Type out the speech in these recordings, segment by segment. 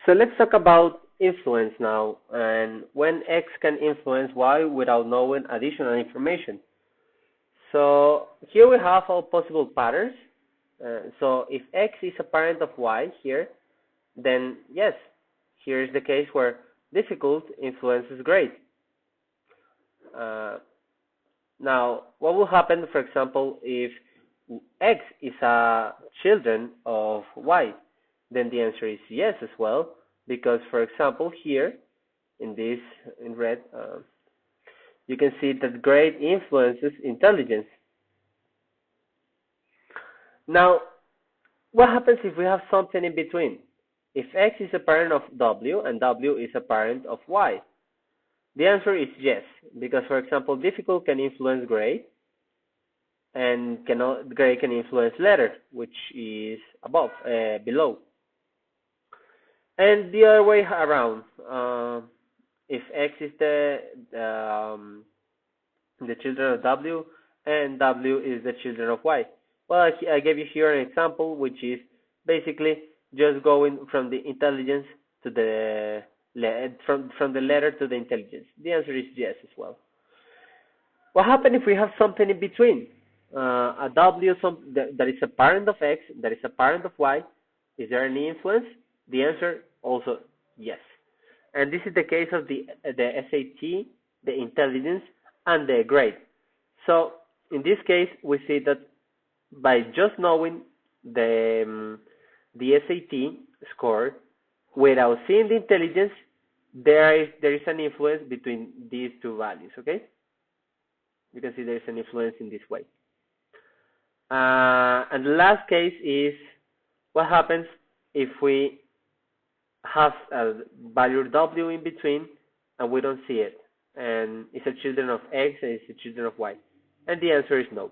So let's talk about influence now, and when X can influence Y without knowing additional information. So here we have all possible patterns. So if X is a parent of Y here, then yes, here is the case where difficult influences great. Uh, Now, what will happen, for example, if X is a children of Y? Then the answer is yes as well, because, for example, here in this in red, you can see that grade influences intelligence. Now, what happens if we have something in between? If X is a parent of W and W is a parent of Y? The answer is yes, because, for example, difficult can influence grade, and grade can influence letter, which is below. And the other way around, if X is the children of W and W is the children of Y. Well, I gave you here an example, which is basically just going from the intelligence to the from the letter to the intelligence. The answer is yes as well. What happens if we have something in between? A W that is a parent of X, that is a parent of Y. Is there any influence? The answer also yes. And this is the case of the SAT, the intelligence, and the grade. So in this case, we see that by just knowing the SAT score without seeing the intelligence, there is an influence between these two values. Okay, you can see there is an influence in this way. And the last case is what happens if we have a value W in between and we don't see it, and it's a children of X and it's a children of Y, and the answer is no.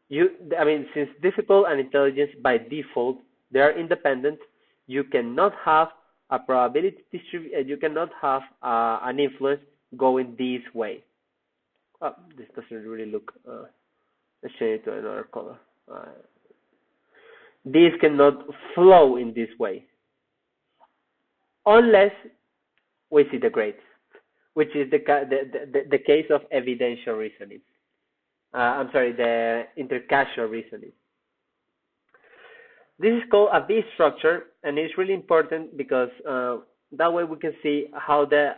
Since difficult and intelligence by default they are independent, you cannot have a probability distribution. You cannot have an influence going this way. Oh, this doesn't really look. Let's change it to another color. This cannot flow in this way unless we see the grade, which is the case of evidential reasoning. The intercausal reasoning. This is called a B structure, and it's really important because that way we can see how the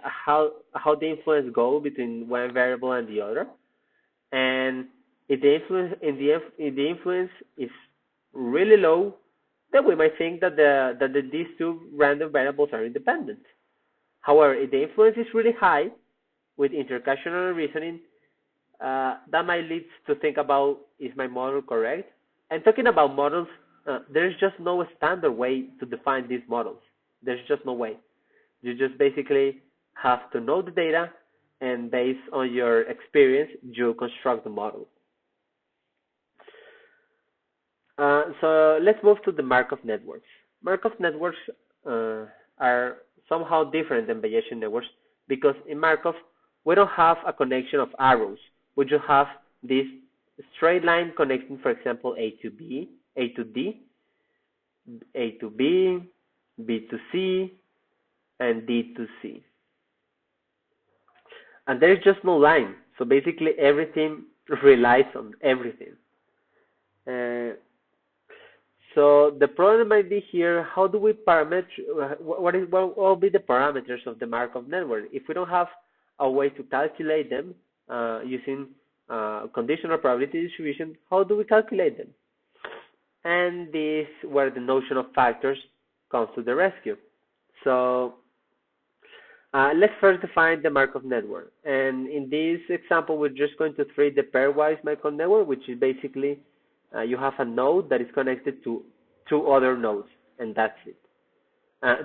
influence go between one variable and the other, and if the influence is really low, then we might think that these two random variables are independent. However, if the influence is really high with intercausal reasoning, that might lead to think about, is my model correct? And talking about models, there's just no standard way to define these models. There's just no way. You just basically have to know the data, and based on your experience, you construct the model. So let's move to the Markov networks. Markov networks are somehow different than Bayesian networks because in Markov, we don't have a connection of arrows. We just have this straight line connecting, for example, A to B, A to D, A to B, B to C, and D to C. And there's just no line. So basically everything relies on everything. So the problem might be here, how do we parameter, what will be the parameters of the Markov network? If we don't have a way to calculate them using conditional probability distribution, how do we calculate them? And this is where the notion of factors comes to the rescue. So let's first define the Markov network. And in this example, we're just going to treat the pairwise Markov network, which is basically you have a node that is connected to two other nodes, and that's it.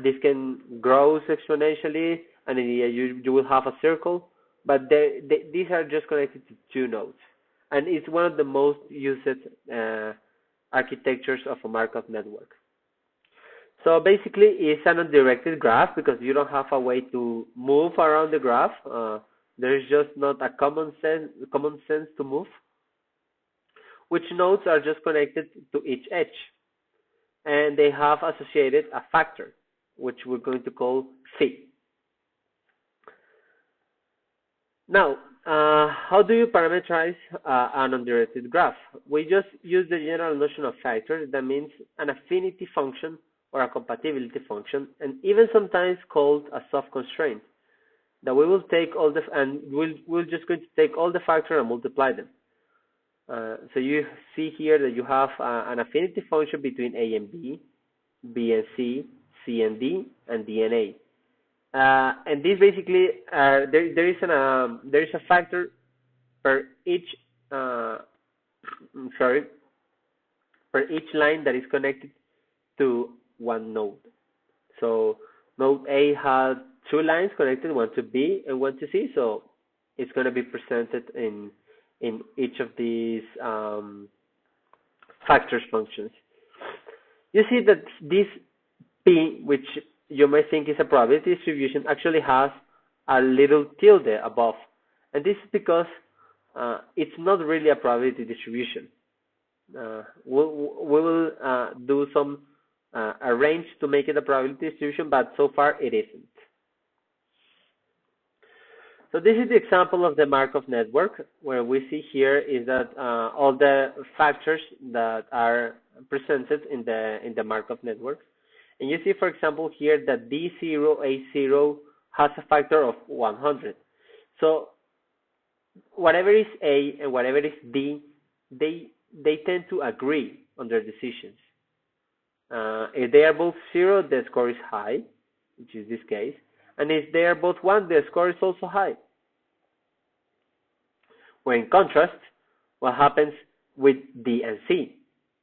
This can grow exponentially, and you will have a circle, but these are just connected to two nodes. And it's one of the most used architectures of a Markov network. So basically, it's an undirected graph because you don't have a way to move around the graph. There is just not a common sense to move. Which nodes are just connected to each edge, and they have associated a factor. which we're going to call phi. Now, how do you parameterize an undirected graph? We just use the general notion of factors. That means an affinity function or a compatibility function, and even sometimes called a soft constraint. That we will take all the and we're just going to take all the factors and multiply them. So you see here that you have an affinity function between A and B and C and D, and D and A. And this basically there is a factor per each sorry per each line that is connected to one node. So node A has two lines connected, one to B and one to C. So it's going to be presented in each of these factors functions. You see that this P, which you may think is a probability distribution, actually has a little tilde above. And this is because it's not really a probability distribution. We will do some arrange to make it a probability distribution, but so far it isn't. So this is the example of the Markov network, where we see here is that all the factors that are presented in the Markov network. And you see, for example, here that D0, A0 has a factor of 100. So whatever is A and whatever is D, they tend to agree on their decisions. If they are both 0, the score is high, which is this case. And if they are both 1, the score is also high. Where in contrast, what happens with D and C?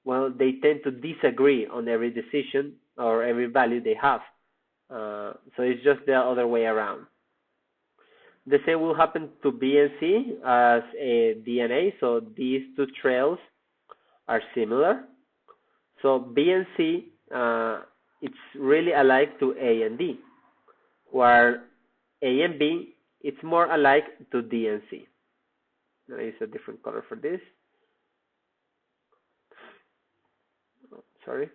Well, they tend to disagree on every decision or every value they have. So it's just the other way around. The same will happen to B and C as D and A. So these two trails are similar. So B and C, it's really alike to A and D, where A and B, it's more alike to D and C. There is a different color for this. Oh, sorry.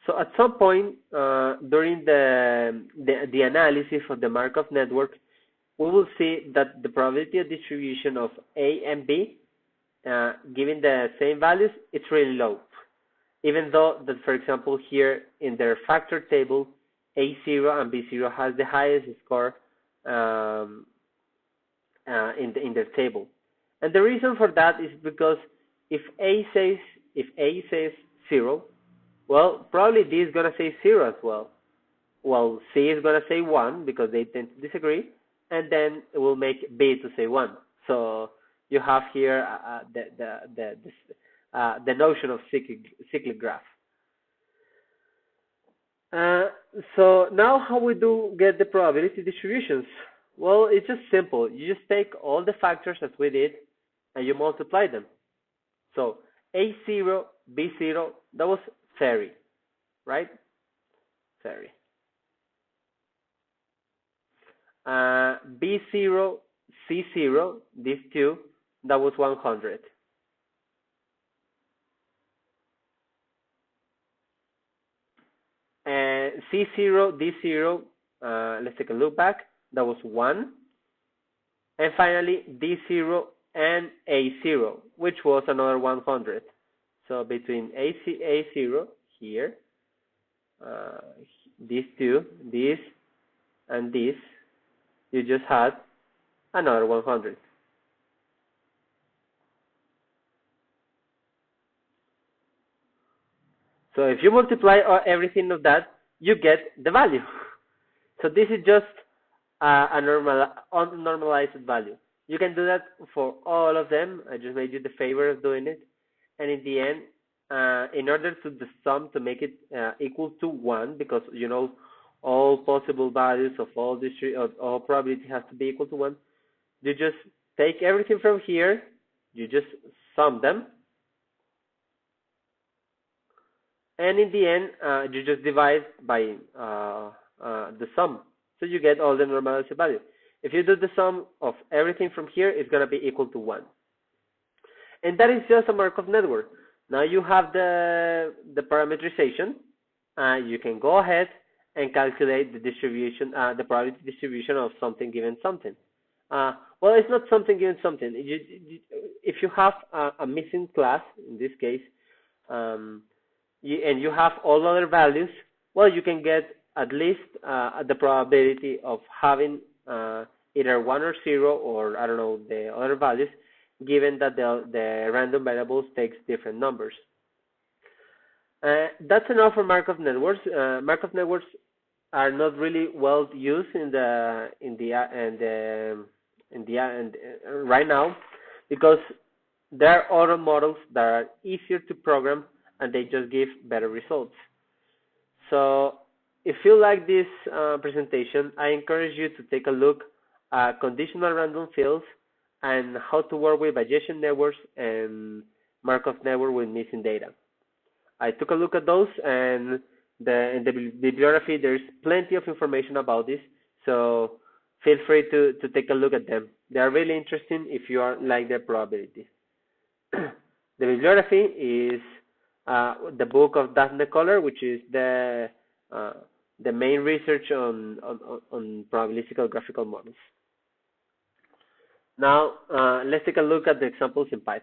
So at some point during the analysis of the Markov network, we will see that the probability of distribution of A and B, given the same values, it's really low. Even though that, for example, here in their factor table, A0 and B0 has the highest score in their table. And the reason for that is because if A says 0, well, probably D is going to say 0 as well. Well, C is going to say 1 because they tend to disagree, and then it will make B to say 1. So you have here the notion of cyclic graph. So now how we do get the probability distributions? Well, it's just simple. You just take all the factors as we did and you multiply them. So A0, B0, that was ferry, right? Ferry. B0, C0, these two, that was 100. C0, D0, let's take a look back, that was 1. And finally, D0 and A0, which was another 100. So between A0 here, these two, this and this, you just had another 100. So if you multiply everything of that, you get the value. So this is just a normalized value. You can do that for all of them. I just made you the favor of doing it. And in the end, in order to the sum to make it equal to 1, because you know all possible values of all all probability has to be equal to 1, you just take everything from here, you just sum them, and in the end, you just divide by the sum. So you get all the normalized value. If you do the sum of everything from here, it's going to be equal to 1. And that is just a Markov network. Now you have the parameterization. You can go ahead and calculate the distribution, the probability distribution of something given something. Well, it's not something given something. If you have a missing class, in this case, and you have all other values, well, you can get at least the probability of having either 1 or 0, or I don't know, the other values, given that the random variables takes different numbers. That's enough for Markov networks. Markov networks are not really well used right now, because there are other models that are easier to program and they just give better results. So if you like this presentation, I encourage you to take a look at conditional random fields and how to work with Bayesian networks and Markov network with missing data. I took a look at those, and in the bibliography there's plenty of information about this, so feel free to take a look at them. They are really interesting if you are like the probability. The bibliography is the book of Daphne Koller, which is the main research on probabilistical graphical models. Now let's take a look at the examples in Python.